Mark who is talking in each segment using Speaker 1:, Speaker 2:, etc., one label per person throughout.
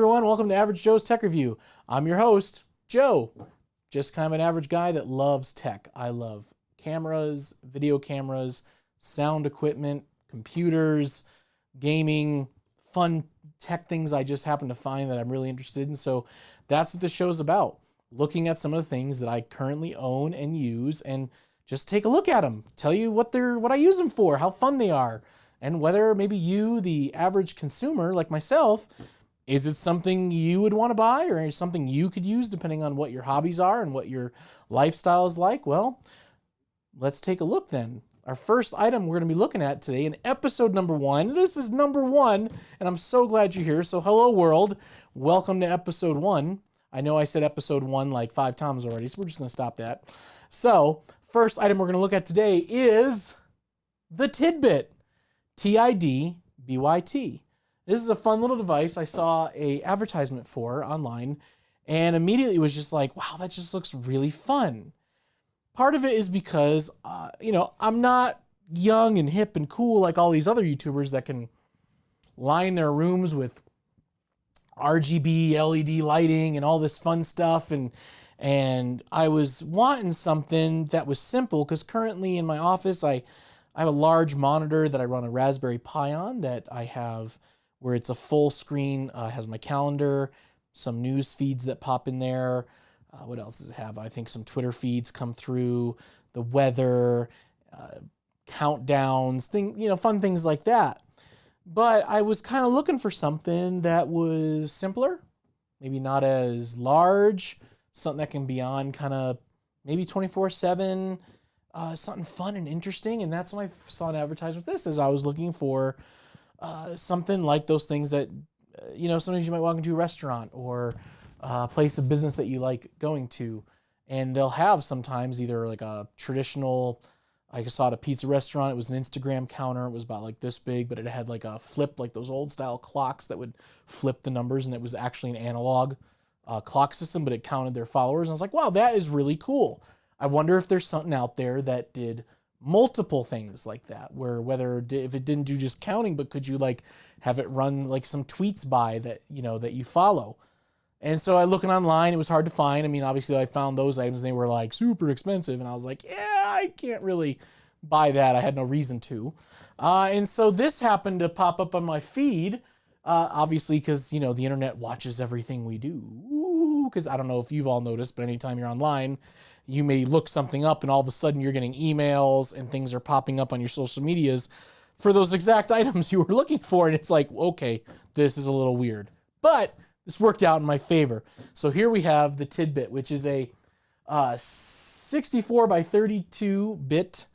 Speaker 1: everyone, welcome to Average Joe's Tech Review. I'm your host, Joe. Just kind of an average guy that loves tech. I love cameras, video cameras, sound equipment, computers, gaming, fun tech things I just happen to find that I'm really interested in. So that's what this show's about. Looking at some of the things that I currently own and use and just take a look at them. Tell you what I use them for, how fun they are, and whether maybe you, the average consumer like myself, is it something you would want to buy or something you could use depending on what your hobbies are and what your lifestyle is like? Well, let's take a look then. Our first item we're going to be looking at today in episode number 1. This is number 1, and I'm so glad you're here. So hello world, welcome to episode 1. I know I said episode 1 like 5 times already, so we're just going to stop that. So first item we're going to look at today is the Tidbyt. Tidbyt. This is a fun little device I saw a advertisement for online and immediately was just like, wow, that just looks really fun. Part of it is because, I'm not young and hip and cool like all these other YouTubers that can line their rooms with RGB LED lighting and all this fun stuff. And I was wanting something that was simple because currently in my office, I have a large monitor that I run a Raspberry Pi on that I have where it's a full screen, has my calendar, some news feeds that pop in there. What else does it have? I think some Twitter feeds come through, the weather, countdowns, fun things like that. But I was kind of looking for something that was simpler, maybe not as large, something that can be on kind of maybe 24/7, something fun and interesting. And that's when I saw an advertisement with this as I was looking for something like those things that, sometimes you might walk into a restaurant or a place of business that you like going to, and they'll have sometimes either like a traditional, I saw at a pizza restaurant, it was an Instagram counter. It was about like this big, but it had like a flip, like those old style clocks that would flip the numbers, and it was actually an analog clock system, but it counted their followers. And I was like, wow, that is really cool. I wonder if there's something out there that did multiple things like that, where if it didn't do just counting, but could you like have it run like some tweets by that, that you follow. And so I looking online, it was hard to find. I mean, obviously I found those items and they were like super expensive. And I was like, yeah, I can't really buy that. I had no reason to. And so this happened to pop up on my feed, obviously because, the internet watches everything we do. Because I don't know if you've all noticed, but anytime you're online, you may look something up and all of a sudden you're getting emails and things are popping up on your social medias for those exact items you were looking for. And it's like, okay, this is a little weird. But this worked out in my favor. So here we have the Tidbyt, which is a 64 by 32 bit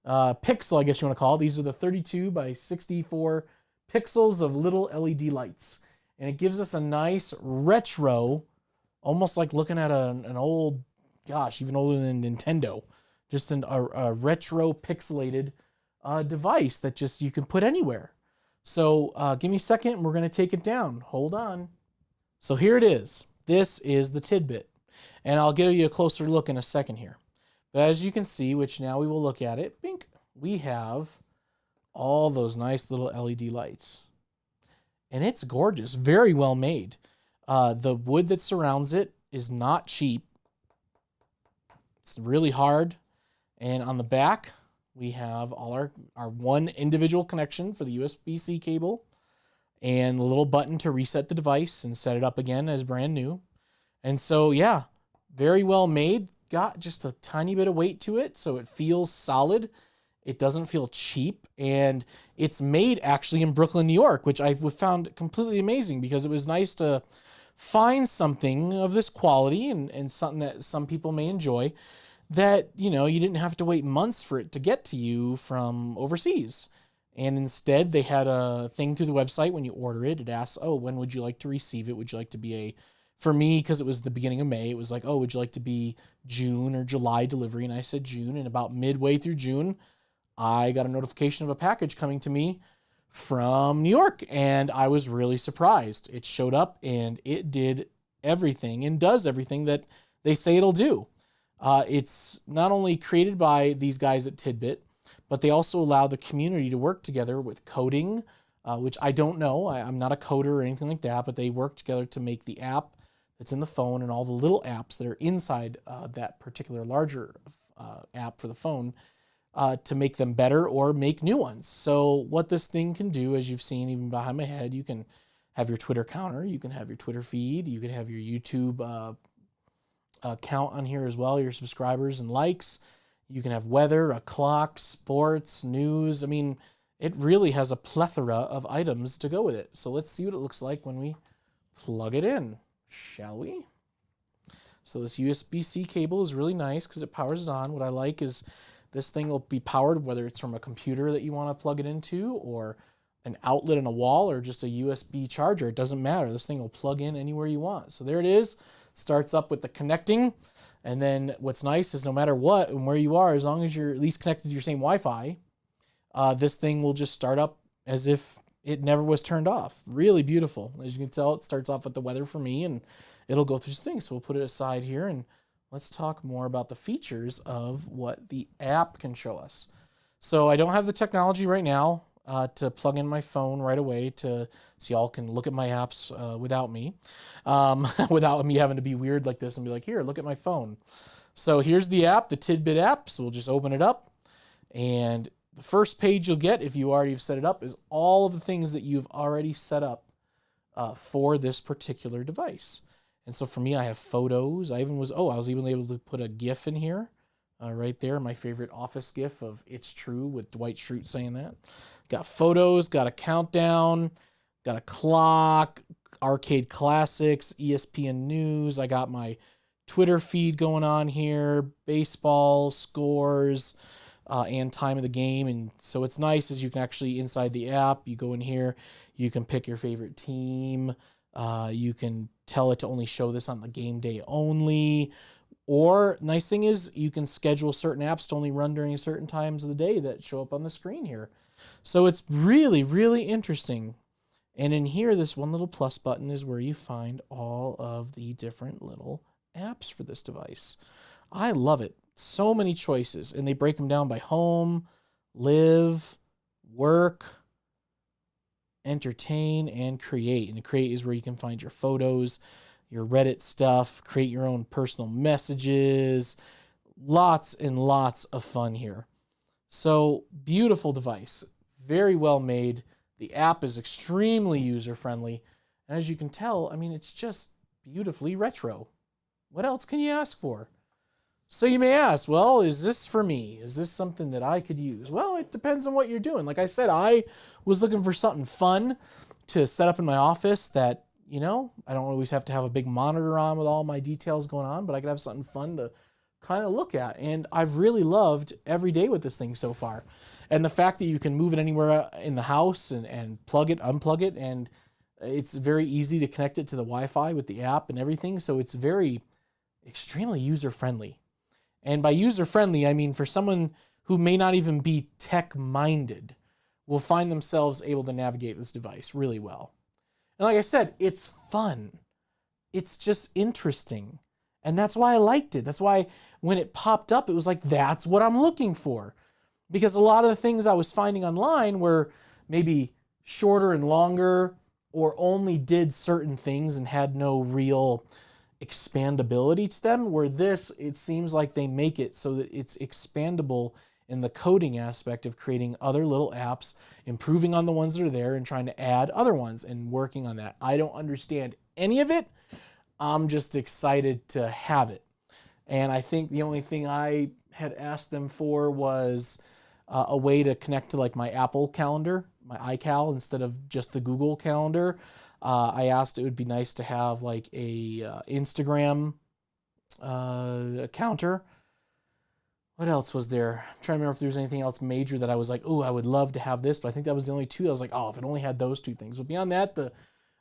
Speaker 1: pixel, I guess you want to call it. These are the 32 by 64 pixels of little LED lights. And it gives us a nice retro, almost like looking at an old, gosh, even older than Nintendo, just a retro pixelated device that just you can put anywhere. So give me a second and we're going to take it down. Hold on. So here it is. This is the Tidbyt. And I'll give you a closer look in a second here. But as you can see, which now we will look at it, bink, we have all those nice little LED lights. And it's gorgeous, very well made. The wood that surrounds it is not cheap. It's really hard. And on the back, we have all our one individual connection for the USB-C cable and the little button to reset the device and set it up again as brand new. And so, yeah, very well made. Got just a tiny bit of weight to it, so it feels solid. It doesn't feel cheap, and it's made actually in Brooklyn, New York, which I found completely amazing because it was nice to find something of this quality and something that some people may enjoy that, you didn't have to wait months for it to get to you from overseas. And instead, they had a thing through the website when you order it. It asks, oh, when would you like to receive it? Would you like to be for me, because it was the beginning of May, it was like, oh, would you like to be June or July delivery? And I said June. And about midway through June, I got a notification of a package coming to me from New York. And I was really surprised. It showed up and it did everything and does everything that they say it'll do. It's not only created by these guys at Tidbyt, but they also allow the community to work together with coding, which I don't know. I'm not a coder or anything like that, but they work together to make the app that's in the phone and all the little apps that are inside that particular larger app for the phone to make them better or make new ones. So what this thing can do, as you've seen even behind my head, you can have your Twitter counter, you can have your Twitter feed, you can have your YouTube count on here as well, your subscribers and likes. You can have weather, a clock, sports, news. I mean, it really has a plethora of items to go with it. So let's see what it looks like when we plug it in, shall we? So this USB-C cable is really nice because it powers it on. What I like is this thing will be powered whether it's from a computer that you want to plug it into or an outlet on a wall or just a USB charger. It doesn't matter. This thing will plug in anywhere you want. So there it is. Starts up with the connecting. And then what's nice is no matter what and where you are, as long as you're at least connected to your same Wi-Fi, this thing will just start up as if it never was turned off. Really beautiful. As you can tell, it starts off with the weather for me, and it'll go through things. So we'll put it aside here, and let's talk more about the features of what the app can show us. So I don't have the technology right now to plug in my phone right away so y'all can look at my apps without me, without me having to be weird like this and be like, here, look at my phone. So here's the app, the Tidbyt app. So we'll just open it up, and the first page you'll get, if you already have set it up, is all of the things that you've already set up for this particular device. And so for me, I have photos. I was even able to put a GIF in here right there. My favorite Office GIF of "It's True" with Dwight Schrute saying that. Got photos, got a countdown, got a clock, arcade classics, ESPN news. I got my Twitter feed going on here, baseball, scores, and time of the game. And so it's nice as you can actually, inside the app, you go in here, you can pick your favorite team. You can tell it to only show this on the game day only. Or, nice thing is, you can schedule certain apps to only run during certain times of the day that show up on the screen here. So it's really, really interesting. And in here, this one little plus button is where you find all of the different little apps for this device. I love it. So many choices. And they break them down by home, live, work, entertain, and create. And create is where you can find your photos, your Reddit stuff, create your own personal messages. Lots and lots of fun here. So beautiful device, very well made. The app is extremely user-friendly. And as you can tell, I mean, it's just beautifully retro. What else can you ask for? So you may ask, well, is this for me? Is this something that I could use? Well, it depends on what you're doing. Like I said, I was looking for something fun to set up in my office that, you know, I don't always have to have a big monitor on with all my details going on, but I could have something fun to kind of look at. And I've really loved every day with this thing so far. And the fact that you can move it anywhere in the house and plug it, unplug it, and it's very easy to connect it to the Wi-Fi with the app and everything. So it's extremely user-friendly. And by user-friendly, I mean for someone who may not even be tech-minded will find themselves able to navigate this device really well. And like I said, it's fun. It's just interesting. And that's why I liked it. That's why when it popped up, it was like, that's what I'm looking for. Because a lot of the things I was finding online were maybe shorter and longer or only did certain things and had no real expandability to them, where this, it seems like they make it so that it's expandable in the coding aspect of creating other little apps, improving on the ones that are there and trying to add other ones and working on that. I don't understand any of it. I'm just excited to have it. And I think the only thing I had asked them for was a way to connect to like my Apple calendar, my iCal, instead of just the Google calendar. I asked it would be nice to have like a Instagram counter. What else was there? I'm trying to remember if there was anything else major that I was like, oh, I would love to have this, but I think that was the only two. I was like, oh, if it only had those two things. But beyond that, the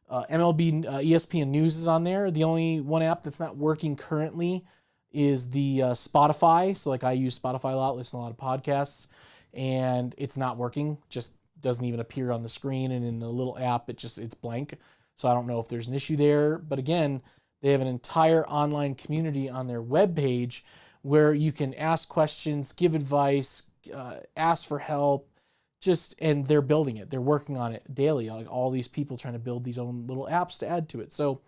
Speaker 1: MLB ESPN News is on there. The only one app that's not working currently is the Spotify. So like I use Spotify a lot, listen to a lot of podcasts, and it's not working. Just doesn't even appear on the screen, and in the little app, it's blank. So I don't know if there's an issue there. But again, they have an entire online community on their webpage where you can ask questions, give advice, ask for help, and they're building it. They're working on it daily. Like all these people trying to build these own little apps to add to it. So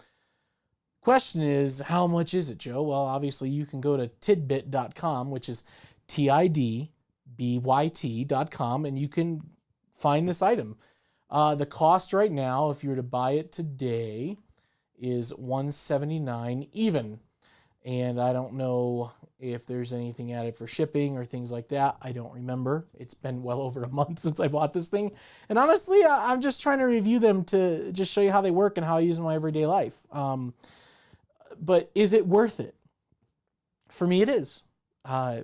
Speaker 1: question is, how much is it, Joe? Well, obviously you can go to tidbyt.com, which is tidbyt.com, and you can find this item. The cost right now, if you were to buy it today, is $179 even. And I don't know if there's anything added for shipping or things like that. I don't remember. It's been well over a month since I bought this thing. And honestly, I'm just trying to review them to just show you how they work and how I use them in my everyday life. But is it worth it? For me, it is,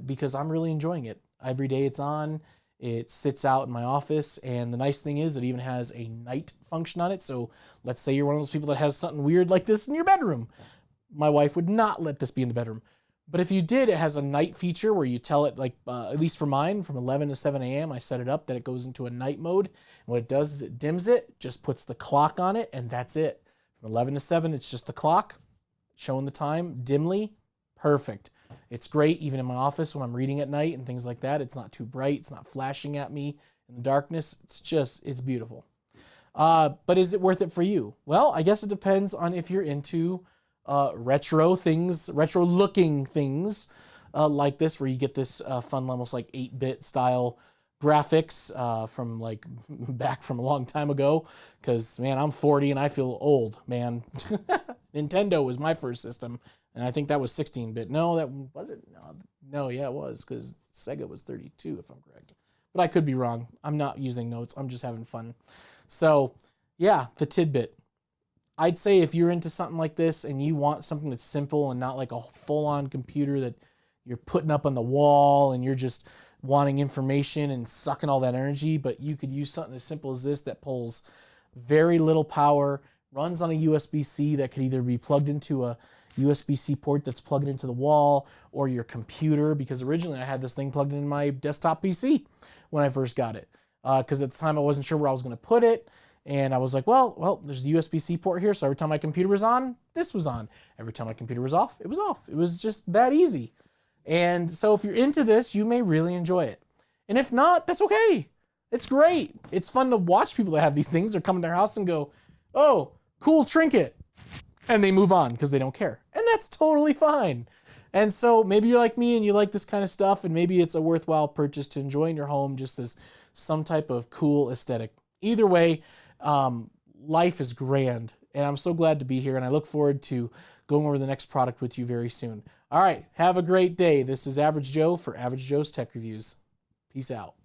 Speaker 1: because I'm really enjoying it. Every day it's on. It sits out in my office, and the nice thing is it even has a night function on it. So let's say you're one of those people that has something weird like this in your bedroom. My wife would not let this be in the bedroom. But if you did, it has a night feature where you tell it, like, at least for mine, from 11 to 7 a.m., I set it up that it goes into a night mode. And what it does is it dims it, just puts the clock on it, and that's it. From 11 to 7, it's just the clock showing the time dimly. Perfect. It's great even in my office when I'm reading at night and things like that. It's not too bright. It's not flashing at me in the darkness. It's beautiful. But is it worth it for you? Well, I guess it depends on if you're into retro things, retro looking things like this, where you get this fun, almost like 8-bit style graphics from like back from a long time ago. Because, man, I'm 40 and I feel old, man. Nintendo was my first system, and I think that was 16-bit. No, that was it. No, yeah, it was, because Sega was 32, if I'm correct. But I could be wrong. I'm not using notes. I'm just having fun. So, yeah, the Tidbyt. I'd say if you're into something like this and you want something that's simple and not like a full-on computer that you're putting up on the wall and you're just wanting information and sucking all that energy, but you could use something as simple as this that pulls very little power, runs on a USB-C that could either be plugged into a USB-C port that's plugged into the wall or your computer, because originally I had this thing plugged in my desktop PC when I first got it, because at the time I wasn't sure where I was going to put it. And I was like, well, there's the USB-C port here, so every time my computer was on, this was on. Every time my computer was off, it was off. It was just that easy. And so if you're into this, you may really enjoy it. And if not, that's okay. It's great. It's fun to watch people that have these things or come in their house and go, oh, cool trinket. And they move on because they don't care. And that's totally fine. And so maybe you're like me and you like this kind of stuff, and maybe it's a worthwhile purchase to enjoy in your home just as some type of cool aesthetic. Either way, life is grand, and I'm so glad to be here, and I look forward to going over the next product with you very soon. All right, have a great day. This is Average Joe for Average Joe's Tech Reviews. Peace out.